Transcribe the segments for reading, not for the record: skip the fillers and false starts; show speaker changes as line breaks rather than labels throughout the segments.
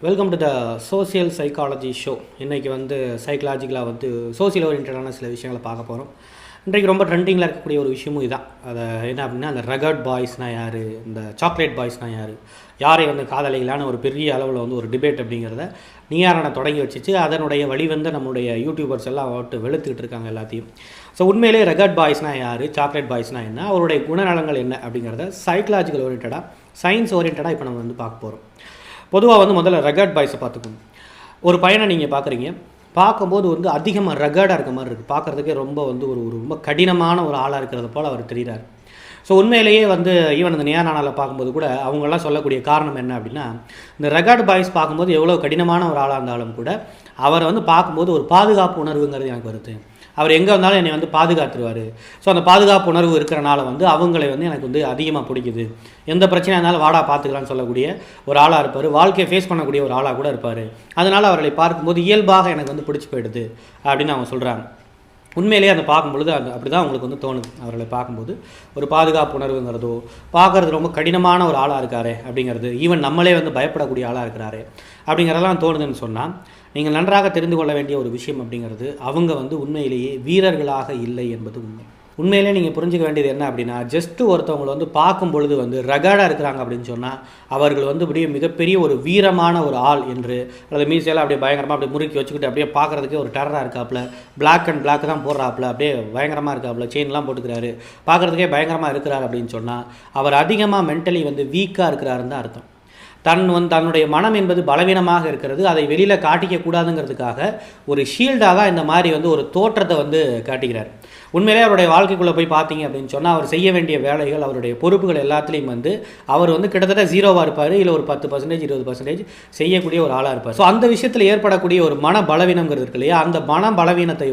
Welcome to the social psychology show. இன்றைக்கி சைக்கலாஜிக்கலாக social ஓரியன்டான சில விஷயங்களை பார்க்க போகிறோம். இன்றைக்கு ரொம்ப ட்ரெண்டிங்கில் இருக்கக்கூடிய ஒரு விஷயமும் இதுதான். அதை என்ன அப்படின்னா, அந்த ரகட் பாய்ஸ்னால் யார், இந்த சாக்லேட் பாய்ஸ்னால் யார், யாரை காதலிகளான ஒரு பெரிய அளவில் ஒரு டிபேட் அப்படிங்கிறத நீயா நானா தொடங்கி வச்சுச்சு. அதனுடைய வழி நம்மளுடைய யூடியூபர்ஸ் எல்லாம் வெளுத்துக்கிட்டு இருக்காங்க எல்லாத்தையும். ஸோ உண்மையிலே ரகட் பாய்ஸ்னால் யார், சாக்லேட் பாய்ஸ்னால் என்ன, அவருடைய குணநலங்கள் என்ன அப்படிங்கிறத சைக்கலாஜிக்கல் ஓரியன்டாக, சயின்ஸ் ஓரியன்டாக இப்போ நம்ம பார்க்க போகிறோம். பொதுவாக முதல்ல ரகட் பாய்ஸை பார்த்துக்கணும். ஒரு பையனை நீங்கள் பார்க்குறீங்க, பார்க்கும்போது அதிகமாக ரகடாக இருக்க மாதிரி இருக்குது. பார்க்குறதுக்கே ரொம்ப ஒரு ரொம்ப கடினமான ஒரு ஆளாக இருக்கிறது போல் அவர் தெரிகிறார். ஸோ உண்மையிலேயே ஈவன் அந்த நியா நானாவில் பார்க்கும்போது கூட அவங்கெல்லாம் சொல்லக்கூடிய காரணம் என்ன அப்படின்னா, இந்த ரகட் பாய்ஸ் பார்க்கும்போது எவ்வளோ கடினமான ஒரு ஆளாக இருந்தாலும் கூட அவரை பார்க்கும்போது ஒரு பாதுகாப்பு உணர்வுங்கிறது எனக்கு வருது. அவர் எங்கே வந்தாலும் என்னை பாதுகாத்துருவார். ஸோ அந்த பாதுகாப்பு உணர்வு இருக்கிறனால அவங்களை எனக்கு அதிகமாக பிடிக்குது. எந்த பிரச்சனையாக இருந்தாலும் வாடா பார்த்துக்கலான்னு சொல்லக்கூடிய ஒரு ஆளாக இருப்பார். வாழ்க்கையை ஃபேஸ் பண்ணக்கூடிய ஒரு ஆளாக கூட இருப்பார். அதனால் அவர்களை பார்க்கும்போது இயல்பாக எனக்கு பிடிச்சி போயிடுது அப்படின்னு அவங்க சொல்கிறாங்க. உண்மையிலேயே அதை பார்க்கும்பொழுது அப்படி தான் அவங்களுக்கு தோணுது. அவர்களை பார்க்கும்போது ஒரு பாதுகாப்பு உணர்வுங்கிறதோ, பார்க்குறது ரொம்ப கடினமான ஒரு ஆளாக இருக்காரு அப்படிங்கிறது, ஈவன் நம்மளே பயப்படக்கூடிய ஆளாக இருக்கிறாரு அப்படிங்கிறதெல்லாம் தோணுதுன்னு சொன்னால், நீங்கள் நன்றாக தெரிந்து கொள்ள வேண்டிய ஒரு விஷயம் அப்படிங்கிறது, அவங்க உண்மையிலேயே வீரர்களாக இல்லை என்பது உண்மை. உண்மையிலே நீங்கள் புரிஞ்சுக்க வேண்டியது என்ன அப்படின்னா, ஜஸ்ட்டு ஒருத்தவங்களை பார்க்கும் பொழுது ரகடாக இருக்கிறாங்க அப்படின்னு சொன்னால், அவர்கள் அப்படியே மிகப்பெரிய ஒரு வீரமான ஒரு ஆள் என்று, அல்லது மீசையெல்லாம் அப்படியே பயங்கரமாக அப்படியே முறுக்கி வச்சுக்கிட்டு அப்படியே பார்க்குறதுக்கே ஒரு டெரராக இருக்காப்புல, பிளாக் அண்ட் பிளாக் தான் போடுறாப்புல, அப்படியே பயங்கரமாக இருக்காப்புல, செயின்லாம் போட்டுக்கிறாரு, பார்க்குறதுக்கே பயங்கரமாக இருக்கிறார் அப்படின்னு சொன்னால், அவர் அதிகமாக மென்டலி வீக்காக இருக்கிறாருன்னு தான் அர்த்தம். தன்னுடைய மனம் என்பது பலவீனமாக இருக்கிறது, அதை வெளியில் காட்டிக்கக்கூடாதுங்கிறதுக்காக ஒரு ஷீல்டாக இந்த மாதிரி ஒரு தோற்றத்தை காட்டுகிறார். உண்மையிலே அவருடைய வாழ்க்கைக்குள்ளே போய் பார்த்தீங்க அப்படின்னு சொன்னால், அவர் செய்ய வேண்டிய வேலைகள், அவருடைய பொறுப்புகள் எல்லாத்துலேயும் அவர் கிட்டத்தட்ட ஜீரோவாக இருப்பார். இல்லை ஒரு 10%, 20% செய்யக்கூடிய ஒரு ஆளாக இருப்பார். ஸோ அந்த விஷயத்தில் ஏற்படக்கூடிய ஒரு மன பலவீனங்கிறது இருக்கு இல்லையா, அந்த மன பலவீனத்தை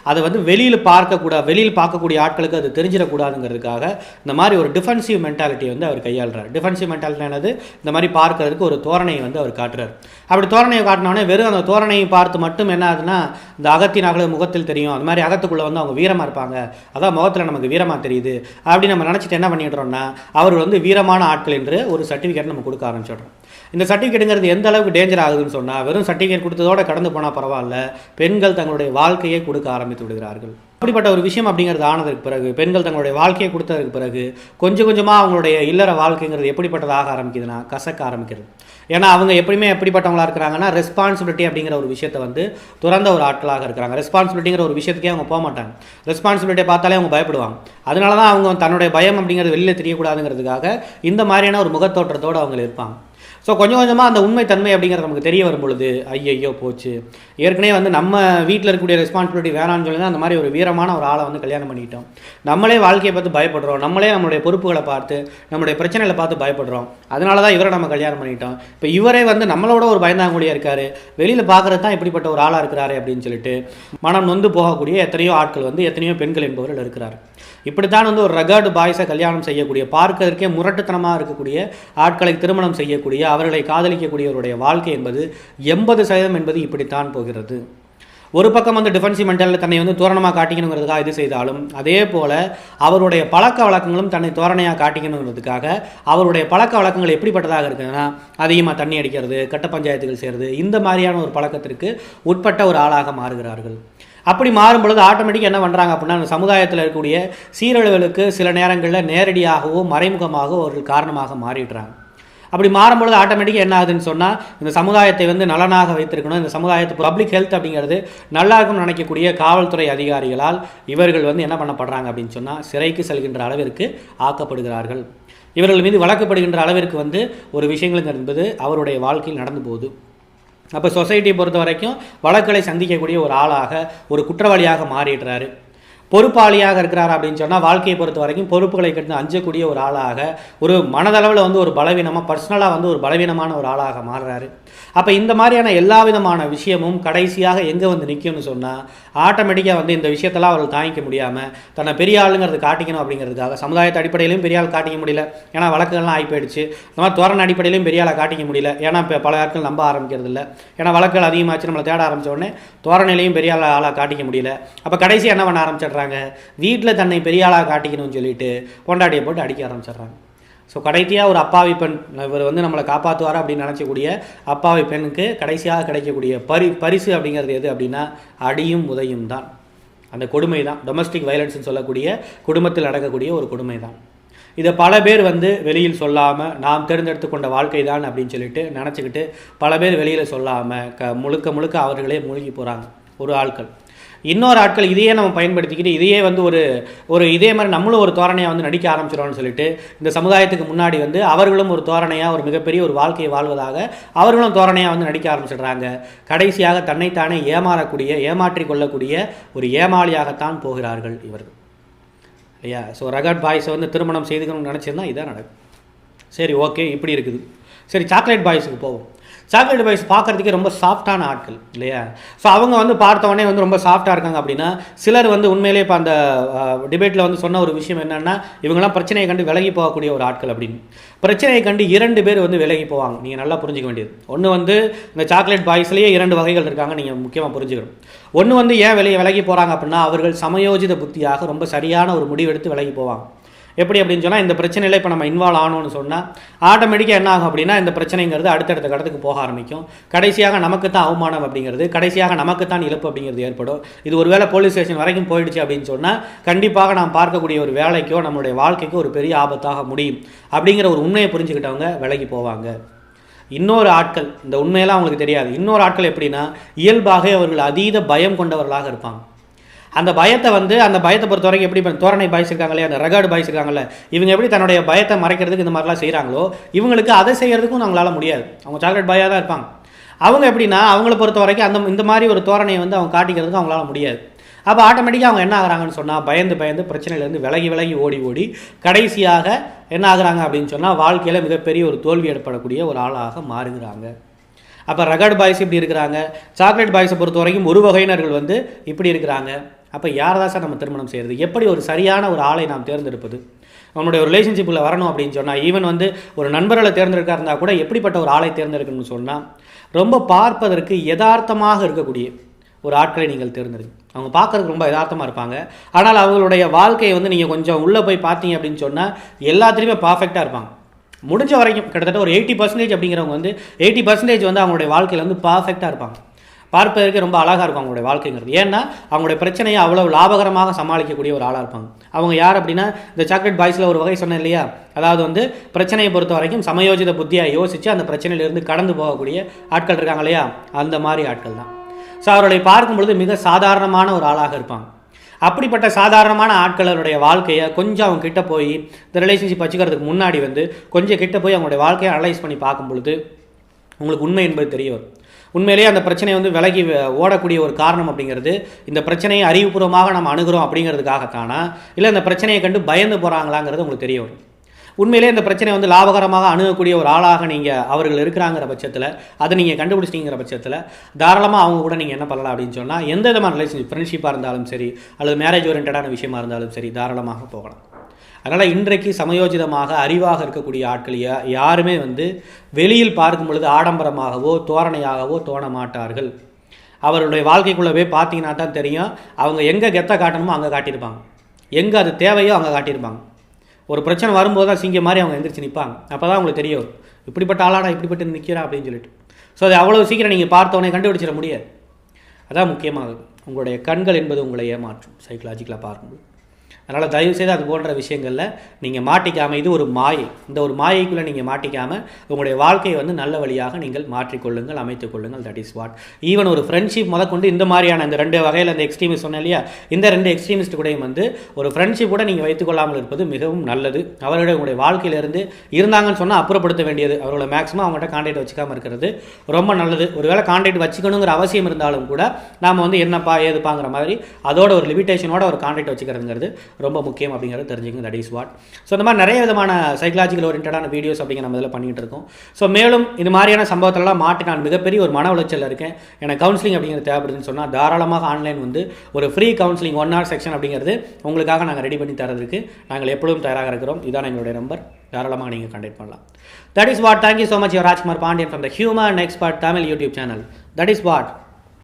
அதை வெளியில் பார்க்கக்கூடிய ஆட்களுக்கு அது தெரிஞ்சிடக்கூடாதுங்கிறதுக்காக இந்த மாதிரி ஒரு டிஃபென்சிவ் மென்டாலிட்டி அவர் கையாளுறார். டிஃபென்சிவ் மென்டாலிட்டி ஆனது இந்த மாதிரி பார்க்கறதுக்கு ஒரு தோரணையை அவர் காட்டுறார். அப்படி தோரணையை காட்டினோடனே வெறும் அந்த தோரணையை பார்த்து மட்டும் என்ன ஆகுதுன்னா, இந்த அகத்தின் அகல முகத்தில் தெரியும், அந்த மாதிரி அகத்துக்குள்ளே அவங்க வீரமாக இருப்பாங்க, அதான் முகத்தில் நமக்கு வீரமாக தெரியுது அப்படி நம்ம நினச்சிட்டு என்ன பண்ணிடுறோம்னா, அவர் வீரமான ஆட்கள் என்று ஒரு சர்டிஃபிகேட் நம்ம கொடுக்க ஆரம்பிச்சிடுறோம். இந்த சர்டிஃபிகேட்டுங்கிறது எந்த அளவுக்கு டேஞ்சர் ஆகுதுன்னு சொன்னால், வெறும் சர்டிஃபிகேட் கொடுத்ததோடு கடந்து போனால் பரவாயில்ல, பெண்கள் தங்களுடைய வாழ்க்கையை கொடுக்க ஆரம்பித்து விடுகிறார்கள். அப்படிப்பட்ட ஒரு விஷயம் அப்படிங்கிறது ஆனதுக்கு பிறகு, பெண்கள் தங்களுடைய வாழ்க்கையை கொடுத்ததுக்கு பிறகு கொஞ்சம் கொஞ்சமாக அவங்களுடைய இல்லற வாழ்க்கைங்கிறது எப்படிப்பட்டதாக ஆரம்பிக்குதுன்னா, கசக்க ஆரம்பிக்கிறது. ஏன்னா அவங்க எப்படியுமே எப்படிப்பட்டவங்களாக இருக்கிறாங்கன்னா, ரெஸ்பான்சிபிலிட்டி அப்படிங்கிற ஒரு விஷயத்தை துறந்த ஒரு ஆட்களாக இருக்கிறாங்க. ரெஸ்பான்சிபிலிட்டிங்கிற ஒரு விஷயத்துக்கே அவங்க போக மாட்டாங்க. ரெஸ்பான்சிபிலிட்டியை பார்த்தாலே அவங்க பயப்படுவாங்க. அதனால தான் அவங்க தன்னுடைய பயம் அப்படிங்கிறது வெளியில் தெரியக்கூடாதுங்கிறதுக்காக இந்த மாதிரியான ஒரு முகத்தோற்றத்தோடு அவங்க இருப்பாங்க. ஸோ கொஞ்சம் கொஞ்சமாக அந்த உண்மைத்தன்மை அப்படிங்கிறது நமக்கு தெரிய வரும் பொழுது, ஐயோ போச்சு, ஏற்கனவே நம்ம வீட்டில் இருக்கக்கூடிய ரெஸ்பான்சிபிலிட்டி வேணான்னு சொல்லி தான் அந்த மாதிரி ஒரு வீரமான ஒரு ஆளை கல்யாணம் பண்ணிட்டோம். நம்மளே வாழ்க்கையை பார்த்து பயப்படுறோம், நம்மளே நம்மளுடைய பொறுப்புகளை பார்த்து, நம்மளுடைய பிரச்சனைகளை பார்த்து பயப்படுறோம். அதனால தான் இவரை நம்ம கல்யாணம் பண்ணிட்டோம். இப்போ இவரே நம்மளோட ஒரு பயந்தாங்குடியாக இருக்காரு, வெளியில் பார்க்குறது தான் இப்படிப்பட்ட ஒரு ஆளாக இருக்கிறாரு அப்படின்னு சொல்லிட்டு மனம் நொந்து போகக்கூடிய எத்தனையோ ஆட்கள் எத்தனையோ பெண்கள் என்பவர்கள் இருக்கிறார். இப்படித்தான் ஒரு ரகட் பாய்ஸை கல்யாணம் செய்யக்கூடிய, பார்க்கறதுக்கே முரட்டுத்தனமாக இருக்கக்கூடிய ஆட்களை திருமணம் செய்யக்கூடிய, அவர்களை காதலிக்கக்கூடியவருடைய வாழ்க்கை என்பது 80% என்பது இப்படித்தான் போகிறது. ஒரு பக்கம் டிஃபென்சிவ் மென்டாலிட்டி தன்னை தோரணமாக காட்டிக்கணுங்கிறதுக்காக இது செய்தாலும், அதே போல் அவருடைய பழக்க வழக்கங்களும் தன்னை தோரணையாக காட்டிக்கணுங்கிறதுக்காக அவருடைய பழக்க வழக்கங்கள் எப்படிப்பட்டதாக இருக்குதுன்னா, அதிகமாக தண்ணி அடிக்கிறது, கட்ட பஞ்சாயத்துகள் செய்கிறது, இந்த மாதிரியான ஒரு பழக்கத்திற்கு உட்பட்ட ஒரு ஆளாக மாறுகிறார்கள். அப்படி மாறும் பொழுது ஆட்டோமேட்டிக்காக என்ன பண்ணுறாங்க அப்படின்னா, அந்த சமுதாயத்தில் இருக்கக்கூடிய சீரழிவுகளுக்கு சில நேரங்களில் நேரடியாகவோ மறைமுகமாகவோ அவர்கள் காரணமாக மாறிடுறாங்க. அப்படி மாறும்பொழுது ஆட்டோமேட்டிக்காக என்ன ஆகுதுன்னு சொன்னால், இந்த சமுதாயத்தை நலனாக வைத்திருக்கணும், இந்த சமுதாயத்தை பப்ளிக் ஹெல்த் அப்படிங்கிறது நல்லா இருக்கும்னு நினைக்கக்கூடிய காவல்துறை அதிகாரிகளால் இவர்கள் என்ன பண்ணப்படுறாங்க அப்படின்னு சொன்னால், சிறைக்கு செல்கின்ற அளவிற்கு ஆக்கப்படுகிறார்கள். இவர்கள் மீது வழக்கப்படுகின்ற அளவிற்கு ஒரு விஷயங்கள் என்பது அவருடைய வாழ்க்கையில் நடந்து போகுது. அப்போ சொசைட்டியை பொறுத்த வரைக்கும் வழக்குகளை சந்திக்கக்கூடிய ஒரு ஆளாக, ஒரு குற்றவாளியாக மாறிடுறாரு. பொறுப்பாளியாக இருக்கிறார் அப்படின்னு சொன்னால், வாழ்க்கையை பொறுத்த வரைக்கும் பொறுப்புகளை கட்டு அஞ்சக்கூடிய ஒரு ஆளாக, ஒரு மனதளவில் ஒரு பலவீனமாக, பர்சனலாக ஒரு பலவீனமான ஒரு ஆளாக மாறுறாரு. அப்போ இந்த மாதிரியான எல்லா விதமான விஷயமும் கடைசியாக எங்கே நிற்கும்னு சொன்னால், ஆட்டோமேட்டிக்காக இந்த விஷயத்தெல்லாம் அவர்கள் தாங்கிக்க முடியாமல் தன்னை பெரிய ஆளுங்கிறது காட்டிக்கணும் அப்படிங்கிறதுக்காக, சமுதாயத்து அடிப்படையிலும் பெரிய ஆள் காட்டிக்க முடியல, ஏன்னா வழக்குகள்லாம் ஆகி போயிடுச்சு. இந்த மாதிரி தோரண அடிப்படையிலும் பெரிய ஆளை காட்டிக்க முடியல, ஏன்னா இப்போ பல ஆட்கள் நம்ப ஆரம்பிக்கிறது இல்லை, ஏன்னா வழக்குகள் அதிகமாச்சு, நம்மளை தேட ஆரம்பித்த உடனே தோரணையிலையும் பெரிய ஆளாக காட்டிக்க முடியல. அப்போ கடைசி என்ன பண்ண ஆரம்பிச்சிடுறாங்க, வீட்டில் தன்னை பெரிய ஆளாக காட்டிக்கணும்னு சொல்லிட்டு பொண்டாட்டியை போட்டு அடிக்க ஆரம்பிச்சிடுறாங்க. ஸோ கடைசியாக ஒரு அப்பாவி பெண் இவர் வந்து நம்மளை காப்பாற்றுவார் அப்படின்னு நினச்சக்கூடிய அப்பாவி பெண்ணுக்கு கடைசியாக கிடைக்கக்கூடிய பரிசு அப்படிங்கிறது எது அப்படின்னா அடியும் உதையும் தான். அந்த கொடுமை தான் டொமஸ்டிக் வயலன்ஸ்னு சொல்லக்கூடிய குடும்பத்தில் நடக்கக்கூடிய ஒரு கொடுமை தான். இதை பல பேர் வந்து வெளியில் சொல்லாமல் நாம் தேர்ந்தெடுத்து கொண்ட வாழ்க்கை தான் அப்படின்னு சொல்லிட்டு நினச்சிக்கிட்டு பல பேர் வெளியில் சொல்லாமல் முழுக்க அவர்களே மூழ்கி போகிறாங்க ஒரு ஆட்கள். இன்னொரு ஆட்கள் இதையே நம்ம பயன்படுத்திக்கிட்டு இதையே வந்து ஒரு இதே மாதிரி நம்மளும் ஒரு தோரணையாக வந்து நடிக்க ஆரம்பிச்சிடோம்னு சொல்லிட்டு இந்த சமுதாயத்துக்கு முன்னாடி வந்து அவர்களும் ஒரு தோரணையாக ஒரு மிகப்பெரிய ஒரு வாழ்க்கையை வாழ்வதாக அவர்களும் தோரணையாக வந்து நடிக்க ஆரம்பிச்சிடுறாங்க. கடைசியாக தன்னைத்தானே ஏமாற்றி கொள்ளக்கூடிய ஒரு ஏமாளியாகத்தான் போகிறார்கள் இவர்கள் இல்லையா. ஸோ ரகட் பாய்ஸை வந்து திருமணம் செய்துக்கணும்னு நினச்சிருந்தா இதான் நடக்கும். சரி, ஓகே, இப்படி இருக்குது. சரி, சாக்லேட் பாய்ஸுக்கு போவோம். சாக்லேட் பாய்ஸ் பார்க்குறதுக்கே ரொம்ப சாஃப்டான ஆட்கள் இல்லையா. ஸோ அவங்க வந்து பார்த்தவொடனே வந்து ரொம்ப சாஃப்டாக இருக்காங்க அப்படின்னா சிலர் வந்து உண்மையிலே இப்போ அந்த டிபேட்டில் வந்து சொன்ன ஒரு விஷயம் என்னென்னா இவங்கெல்லாம் பிரச்சனையை கண்டு விலகி போகக்கூடிய ஒரு ஆட்கள் அப்படின்னு. பிரச்சனையை கண்டு 2 பேர் வந்து விலகி போவாங்க. நீங்கள் நல்லா புரிஞ்சிக்க வேண்டியது ஒன்று வந்து இந்த சாக்லேட் பாய்ஸ்லேயே 2 வகைகள் இருக்காங்க. நீங்கள் முக்கியமாக புரிஞ்சுக்கணும். ஒன்று வந்து ஏன் விலகி போகிறாங்க அப்படின்னா அவர்கள் சமயோஜித புத்தியாக ரொம்ப சரியான ஒரு முடிவெடுத்து விலகி போவாங்க. எப்படி அப்படின்னு சொன்னால் இந்த பிரச்சனையில் இப்போ நம்ம இன்வால்வ் ஆனோன்னு சொன்னால் ஆட்டோமேட்டிக்காக என்ன ஆகும் அப்படின்னா இந்த பிரச்சனைங்கிறது அடுத்தடுத்த கடத்துக்கு போக ஆரம்பிக்கும். கடைசியாக நமக்கு தான் அவமானம் அப்படிங்கிறது, கடைசியாக நமக்கு தான் இழப்பு அப்படிங்கிறது ஏற்படும். இது ஒரு வேளை போலீஸ் ஸ்டேஷன் வரைக்கும் போயிடுச்சு அப்படின்னு சொன்னால் கண்டிப்பாக நாம் பார்க்கக்கூடிய ஒரு வேலைக்கோ நம்மளுடைய வாழ்க்கைக்கோ ஒரு பெரிய ஆபத்தாக முடியும் அப்படிங்கிற ஒரு உண்மையை புரிஞ்சுக்கிட்டவங்க விலகி போவாங்க. இன்னொரு ஆட்கள் இந்த உண்மையெல்லாம் அவங்களுக்கு தெரியாது. இன்னொரு ஆட்கள் எப்படின்னா இயல்பாக அவர்கள் அதீத பயம் கொண்டவர்களாக இருப்பாங்க. அந்த பயத்தை பொறுத்த வரைக்கும் எப்படி தோரணை பாய்ஸ் இருக்காங்களே, அந்த ரகாடு பாய்ஸ் இருக்காங்கல்ல, இவங்க எப்படி தன்னுடைய பயத்தை மறைக்கிறதுக்கு இந்த மாதிரிலாம் செய்கிறாங்களோ இவங்களுக்கு அதை செய்கிறதுக்கும் அவங்களால முடியாது. அவங்க சாக்லேட் பாயாக தான் இருப்பாங்க. அவங்க எப்படின்னா அவங்கள பொறுத்த வரைக்கும் இந்த மாதிரி ஒரு தோரணையை வந்து அவங்க காட்டிக்கிறதுக்கு அவங்களால முடியாது. அப்போ ஆட்டோமேட்டிக்காக அவங்க என்ன ஆகுறாங்கன்னு சொன்னால் பயந்து பிரச்சனையிலேருந்து விலகி ஓடி கடைசியாக என்ன ஆகுறாங்க அப்படின்னு சொன்னால் வாழ்க்கையில் மிகப்பெரிய ஒரு தோல்வி ஏற்படக்கூடிய ஒரு ஆளாக மாறுகிறாங்க. அப்போ ரகட் பாய்ஸ் இப்படி இருக்கிறாங்க. சாக்லேட் பாய்ஸை பொறுத்த வரைக்கும் ஒரு வகையினர்கள் வந்து இப்படி இருக்கிறாங்க. அப்போ யார் தான் சார் நம்ம திருமணம் செய்கிறது? எப்படி ஒரு சரியான ஒரு ஆளை நாம் தேர்ந்தெடுப்பது? நம்மளுடைய ஒரு ரிலேஷன்ஷிப்பில் வரணும் அப்படின்னு சொன்னால் ஈவன் வந்து ஒரு நண்பர்களை தேர்ந்தெடுக்க இருந்தால் கூட எப்படிப்பட்ட ஒரு ஆளை தேர்ந்தெடுக்கணும்னு சொன்னால் ரொம்ப பார்ப்பதற்கு யதார்த்தமாக இருக்கக்கூடிய ஒரு ஆட்களை நீங்கள் தேர்ந்தெடுங்க. அவங்க பார்க்குறதுக்கு ரொம்ப யதார்த்தமாக இருப்பாங்க. ஆனால் அவங்களுடைய வாழ்க்கையை வந்து நீங்கள் கொஞ்சம் உள்ளே போய் பார்த்தீங்க அப்படின்னு சொன்னால் எல்லாத்துலேயுமே பர்ஃபெக்டாக இருப்பாங்க. முடிஞ்ச வரைக்கும் கிட்டத்தட்ட ஒரு 80% அப்படிங்கிறவங்க வந்து 80% வந்து அவங்களுடைய வாழ்க்கையில் வந்து பர்ஃபெக்டாக இருப்பாங்க. பார்ப்பதற்கு ரொம்ப அழகாக இருக்கும் அவங்களுடைய வாழ்க்கைங்கிறது. ஏன்னா அவங்களுடைய பிரச்சனையை அவ்வளோ லாபகரமாக சமாளிக்கக்கூடிய ஒரு ஆளாக இருப்பாங்க. அவங்க யார் அப்படின்னா இந்த சாக்லேட் பாய்ஸில் ஒரு வகை சொன்னேன் இல்லையா, அதாவது வந்து பிரச்சனையை பொறுத்த வரைக்கும் சமயோஜித புத்தியாக யோசித்து அந்த பிரச்சனையிலிருந்து கடந்து போகக்கூடிய ஆட்கள் இருக்காங்க இல்லையா, அந்த மாதிரி ஆட்கள் தான். ஸோ அவர்களை பார்க்கும் பொழுது மிக சாதாரணமான ஒரு ஆளாக இருப்பாங்க. அப்படிப்பட்ட சாதாரணமான ஆட்களுடைய வாழ்க்கையை கொஞ்சம் அவங்க கிட்ட போய் இந்த ரிலேஷன்ஷிப் வச்சுக்கிறதுக்கு முன்னாடி வந்து கொஞ்சம் கிட்ட போய் அவங்களுடைய வாழ்க்கையை அனலைஸ் பண்ணி பார்க்கும் பொழுது உங்களுக்கு உண்மை என்பது தெரிய வரும். உண்மையிலேயே அந்த பிரச்சனையை வந்து விலகி ஓடக்கூடிய ஒரு காரணம் அப்படிங்கிறது இந்த பிரச்சனையை அறிவுபூர்வமாக நம்ம அணுகிறோம் அப்படிங்கிறதுக்காகத்தானா இல்லை இந்த பிரச்சனையை கண்டு பயந்து போகிறாங்களாங்கிறது உங்களுக்கு தெரிய வரும். உண்மையிலே இந்த பிரச்சனை வந்து லாபகரமாக அணுகக்கூடிய ஒரு ஆளாக நீங்கள் அவர்கள் இருக்கிறாங்கிற பட்சத்தில் அதை நீங்கள் கண்டுபிடிச்சிட்டிங்கிற பட்சத்தில் தாராளமாக அவங்க கூட நீங்கள் என்ன பண்ணலாம் அப்படின்னு சொன்னால் எந்த விதமான ரிலேஷன்ஷிப் ஃப்ரெண்ட்ஷிப்பாக இருந்தாலும் சரி அல்லது மேரேஜ் ஓரியன்டான விஷயமா இருந்தாலும் சரி தாராளமாக போகலாம். அதனால் இன்றைக்கு சமயோஜிதமாக அறிவாக இருக்கக்கூடிய ஆட்கள் யாருமே வந்து வெளியில் பார்க்கும் பொழுது ஆடம்பரமாகவோ தோரணையாகவோ தோண மாட்டார்கள். அவருடைய வாழ்க்கைக்குள்ளே போய் பார்த்தீங்கன்னா தான் தெரியும் அவங்க எங்கே கெத்த காட்டணுமோ அங்கே காட்டியிருப்பாங்க, எங்கே அது தேவையோ அங்கே காட்டியிருப்பாங்க. ஒரு பிரச்சனை வரும்போது தான் சிங்க மாதிரி அவங்க எந்திரிச்சு நிற்பாங்க. அப்போ தான் உங்களுக்கு தெரியும் இப்படிப்பட்ட ஆளாடா இப்படிப்பட்டு நிற்கிறா அப்படின்னு சொல்லிட்டு. ஸோ அது அவ்வளோ சீக்கிரம் நீங்கள் பார்த்தோன்னே கண்டுபிடிச்சிட முடியாது. அதான் முக்கியமாகுது. உங்களுடைய கண்கள் என்பது உங்களை ஏமாற்றும் சைக்கலாஜிக்கலாக பார்க்கும்போது. அதனால் தயவுசெய்து அது போன்ற விஷயங்களில் நீங்கள் மாட்டிக்காமல், இது ஒரு மாயை, இந்த ஒரு மாயைக்குள்ளே நீங்கள் மாட்டிக்காமல் உங்களுடைய வாழ்க்கையை வந்து நல்ல வழியாக நீங்கள் மாற்றிக்கொள்ளுங்கள், அமைத்துக் கொள்ளுங்கள். That is what. ஈவன் ஒரு ஃப்ரெண்ட்ஷிப் முதற்கொண்டு இந்த மாதிரியான இந்த 2 வகையில் இந்த எக்ஸ்ட்ரீமிஸ்ட் சொன்னேன் இல்லையா, இந்த 2 எக்ஸ்ட்ரீமிஸ்ட் கூடயும் வந்து ஒரு ஃப்ரெண்ட்ஷிப் கூட நீங்கள் வைத்துக்கொள்ளாமல் இருப்பது மிகவும் நல்லது. அவர்களுடைய உங்களுடைய வாழ்க்கையிலிருந்து இருந்தாங்கன்னு சொன்னால் அப்புறப்படுத்த வேண்டியது, அவர்களை மேக்ஸிமம் அவங்கள்ட்ட கான்டாக்ட் வச்சுக்காமல் இருக்கிறது ரொம்ப நல்லது. ஒருவேளை கான்டாக்ட் வச்சுக்கணுங்கிற அவசியம் இருந்தாலும் கூட நாம் வந்து என்னப்பா ஏதுப்பாங்கிற மாதிரி அதோட ஒரு லிமிட்டேஷனோட ஒரு கான்டாக்ட் வச்சுக்கிறதுங்கிறது ரொம்ப முக்கியம் அப்படிங்கிறது தெரிஞ்சுக்கங்க. That is what. ஸோ இந்த மாதிரி நிறைய விதமான சைக்கலாஜிக்கல் ஓரியன்டான வீடியோஸ் அப்படிங்கிற நம்ம இதில் பண்ணிகிட்டு இருக்கோம். ஸோ மேலும் இது மாதிரியான சம்பவத்திலலாம் மாட்டி நான் மிகப்பெரிய ஒரு மன உளைச்சல் இருக்கேன், எனக்கு கவுன்சிலிங் அப்படிங்கிறது தேவைப்படுதுன்னு சொன்னால் தாராளமாக ஆன்லைன் வந்து ஒரு ஃப்ரீ கவுன்சிலிங் 1 hour செக்ஷன் அப்படிங்கிறது உங்களுக்காக நாங்கள் ரெடி பண்ணி தரதுக்கு நாங்கள் எப்பொழுதும் தயாராக இருக்கிறோம். இதான் எங்களுடைய நம்பர், தாராளமாக நீங்கள் கான்டாக்ட் பண்ணலாம். That is what. Thank you so much. Your Rajkumar Pandian from the human expert Tamil YouTube channel. That is what.